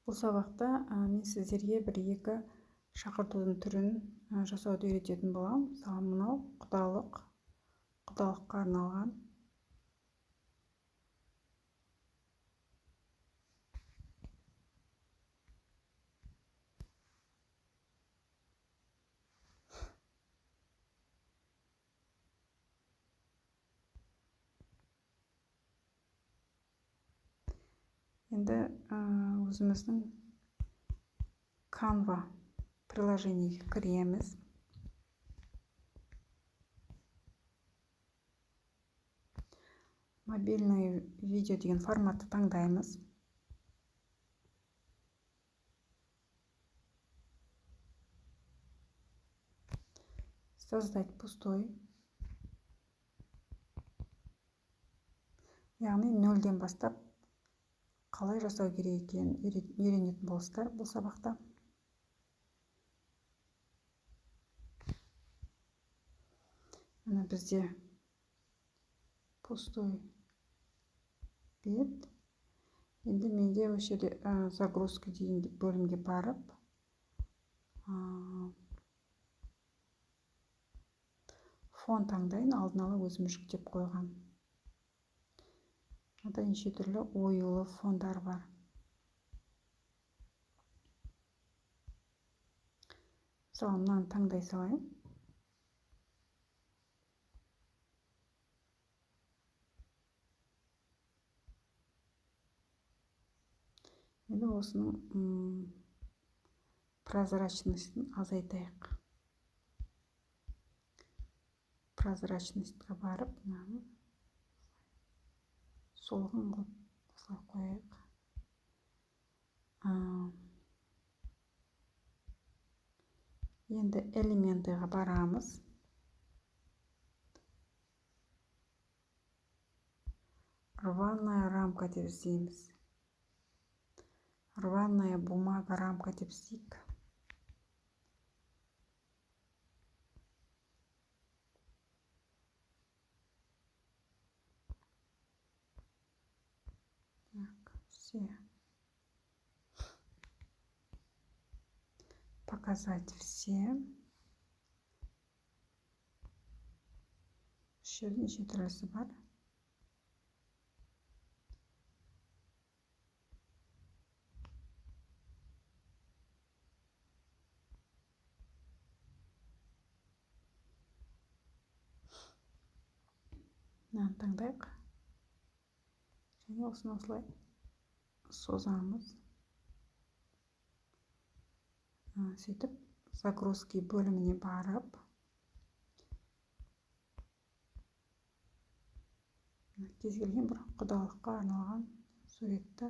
Бұл сабақта мен сіздерге бір-екі шақыртудың түрін жасауды үйрететін боламын. Мысалы, мынау құдалыққа арналған. Енді өзіміздің Canva приложениеге кіреміз. Мобильный видео деген форматты таңдаймыз. Создать пустой. Яғни нөлден бастап қалай жасау керек екенін үйренетін боласыздар бұл сабақта. Мына бізде пустой бет. Енді менде осы жерде загрузка деген бөлімге барып, фон таңдайын, алдын ала өзім жүктеп қойған. Мынада неше түрлі оюлы фондар бар. Мысалы, мынаны таңдай салайын. Енді осының прозрачностьін азайтайық. Прозрачностьқа барып, солғын қылып осылай қояйық. Енді элементіға барамыз. Рваная рамка деп іздейміз. Рваная бумага рамка деп іздейік. Все. Показать все. Еще неше түрлісі бар. Мынаны таңдайық. Және осыны осылай созамыз. Сөйтіп, загрузки бөліміне барып, кез келген бір құдалыққа арналған суретті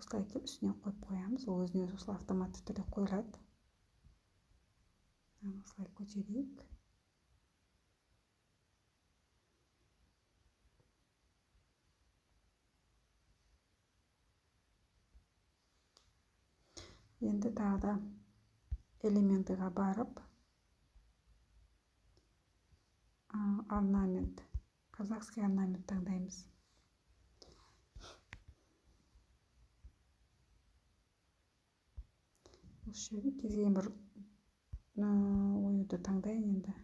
осылай келіп үстіне қойып қоямыз. Ол өзіне өзі осылай автоматты түрде қойылады. Осылай көтерейік. Енді тағы да элементіға барып, орнамент, казахский орнамент таңдаймыз. Осы жерде кез келген бір оюды таңдайын енді.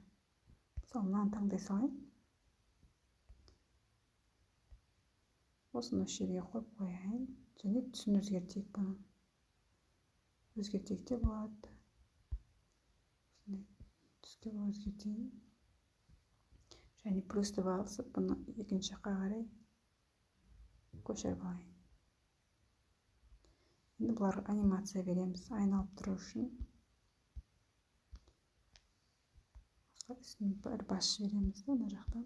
Мысалы, мынаны таңдай салайын. Осыны осы жерге қойып қояйын. Және түсін өзгертейік бұны. Өзгертейік те болады. Түске өзгертейін. Және плюсті басып, бұны екінші жаққа қарай көшіріп алайын. Енді бұлар анимация береміз, айналып тұру үшін. Үстін бір бас жібереміз, мына жақтан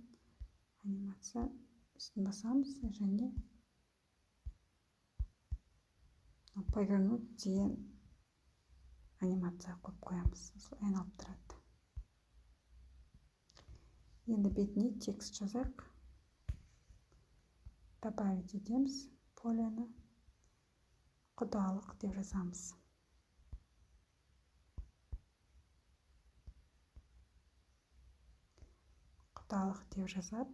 анимация үстін басамыз және повернуть деген анимация қойып қоямыз. Айналып тұрады. Енді бетіне текст жазайық. Добавить етеміз полені. Құдалық деп жазамыз. Құдалық деп жазып,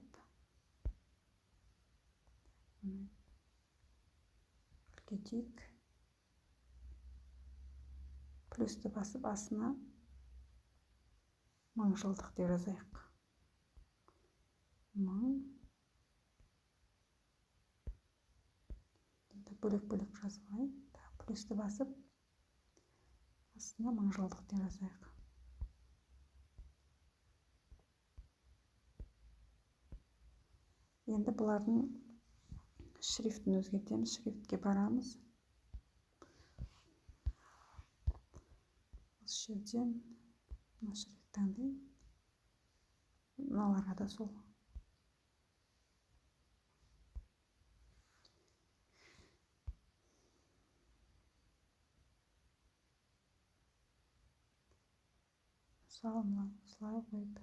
кетейік. плюсті басып астына 1000 жылдық деп жазайық. 1000. Енді бөлек-бөлек жазбай, плюсті басып астына 1000 жылдық деп жазайық. Енді бұлардың шрифтін өзгертеміз. Шрифтке барамыз. Осы жерден мына шрифт таңдаймын. Мыналарға да сол. Мысалы, осылай қойып.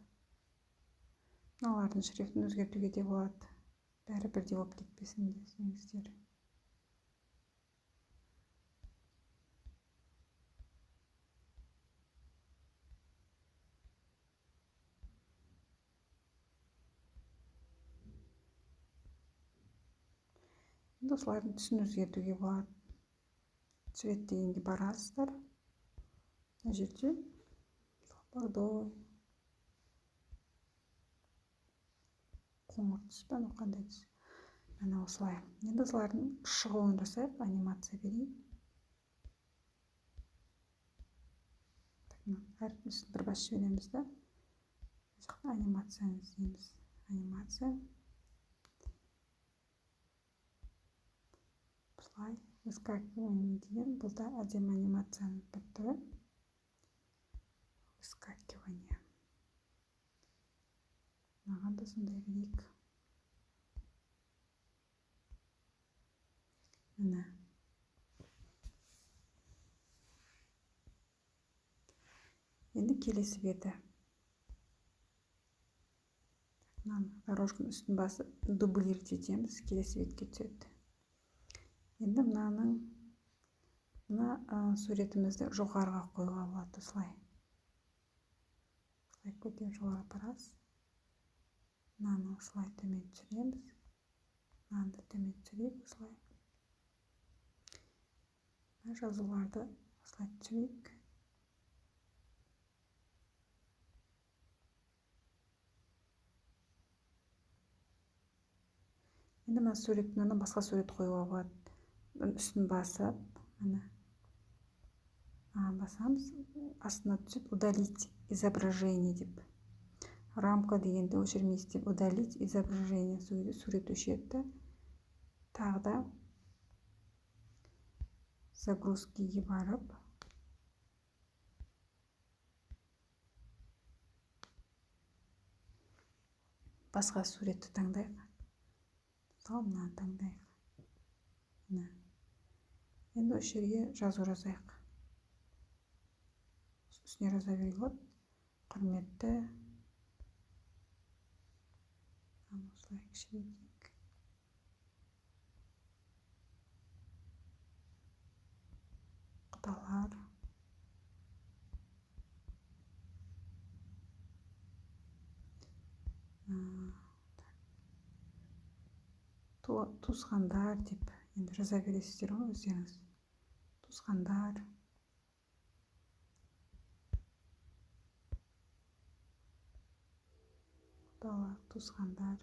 Мыналардың шрифтін өзгертуге де болады. Бәрі бірдей болып кетпесін десеңіздер. Енді осылардың түсін өзгертуге болады. Цвет дегенге барасыздар. Мына жерде бордовый, қоңыр түс пен қандай түс. Мына осылай. Енді осылардың шығуын жасайық, анимация берейін. Әркімсін бір бас жібереміз да. Анимацияны іздейміз. Анимация. Осылай. Выскакивание деген. Бұл да әдемі анимацияның бір түрі. Выскакивание. Маған да сондай берейік. Міне. Енді келесі беті. Дорожканың үстін басып, дублировать етеміз, келесі бетке түседі. Енді мына суретімізді жоғарыға қоюға болады, осылай. Осылай көтеріп жоғары апарасыз. Мынаны осылай төмен түсіреміз. Мынаны да төмен түсірейік, осылай. Жазуларды осылай түсірейік. Енді мына суреттен басқа сурет қоюға болады. Үстін басып, басамыз, астына түсіп, удалить изображение деп. Рамка дегенде өшірмейсіз деп, удалить изображение сурет өшірді. Тағы да загрузкиге барып, басқа суретті таңдайық. Мынаны таңдайық. Енді осы жерге жазу жазайық. Үстіне жаза беруге болады. Құрметті. Осылай кішірейтейік. Құдалар. Туысқандар деп енді жаза бересіздер ғой өздеріңіз. Туысқандар. Құдалар, туысқандар.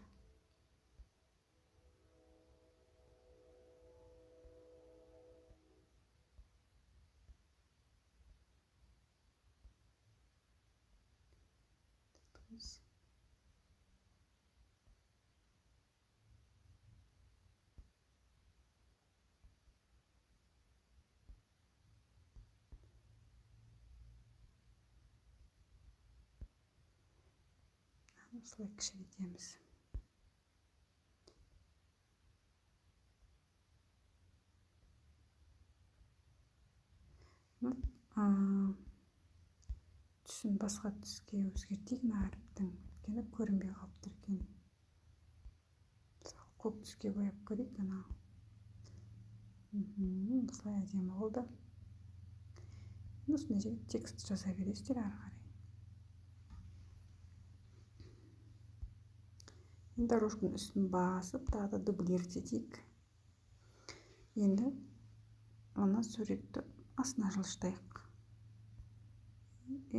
Осылай кішірейтеміз. Түсін басқа түске өзгертейік әріптің. Өйткені көрінбей қалып тұр екен. Көк түске бояп көрейік. Осылай әдемі болды. Осындай жерге текст жаза бересіздер ары қарай. Дорожканың үстін басып, тағы да дублировать етейік. Енді ана суретті астына жылжытайық.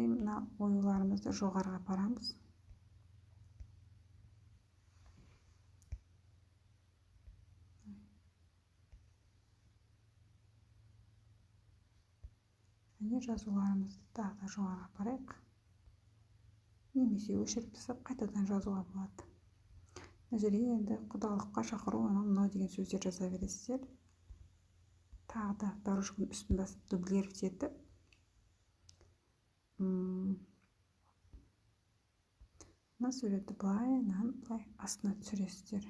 мына оюларымызды жоғарыға апарамыз. Және жазуларымызды тағы да жоғарыға апарайық. Немесе өшіріп тастап қайтадан жазуға болады. Мына жерге енді құдалыққа шақыру, мынау деген сөздер жаза бересіздер. Тағы да дорожканың үстін басып дублировать етіп, мына суретті былайынан былай астына түсіресіздер.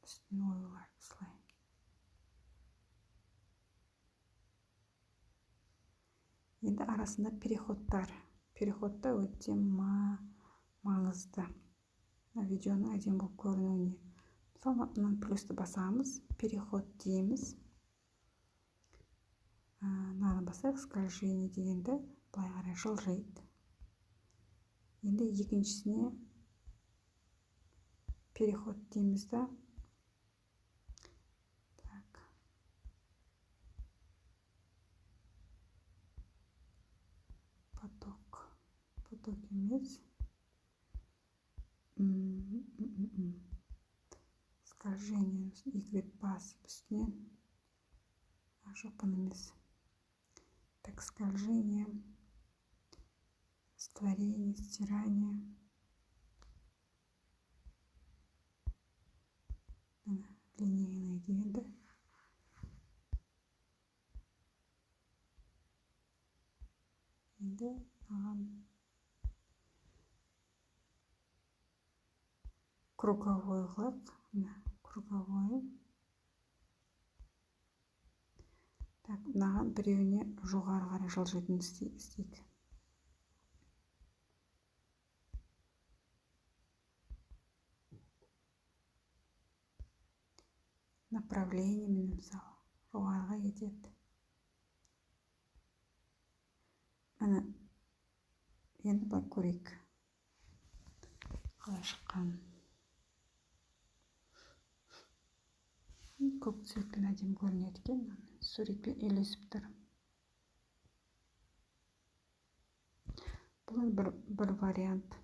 Үстіне оюларды осылай. Енді арасында переходтар. Переходта өте маңызды. Видеоның әдемі болып көрінуіне. Мысалы, мына плюсті басамыз, переход дейміз. Мынаны басайық, скольжение дегенді былай қарай жылжиды. Енді екіншісіне переход дейміз да. Так. Поток емес. Скольжение Y басып үстінен. Жоқпын емес. Так, скольжение, растворение, стирание. Линейный дегенді. Енді круговой қылып, круговой. Так, мынаған біреуіне жоғары қарай жылжитын істейік. Направление мен мысалы жоғарыға кетеді. Міне, енді былай көрейік. Қалай шыққанын. Көк цветпен әдемі көрінеді екен. Суретпен үйлесіп тұр. Бұл бір вариант.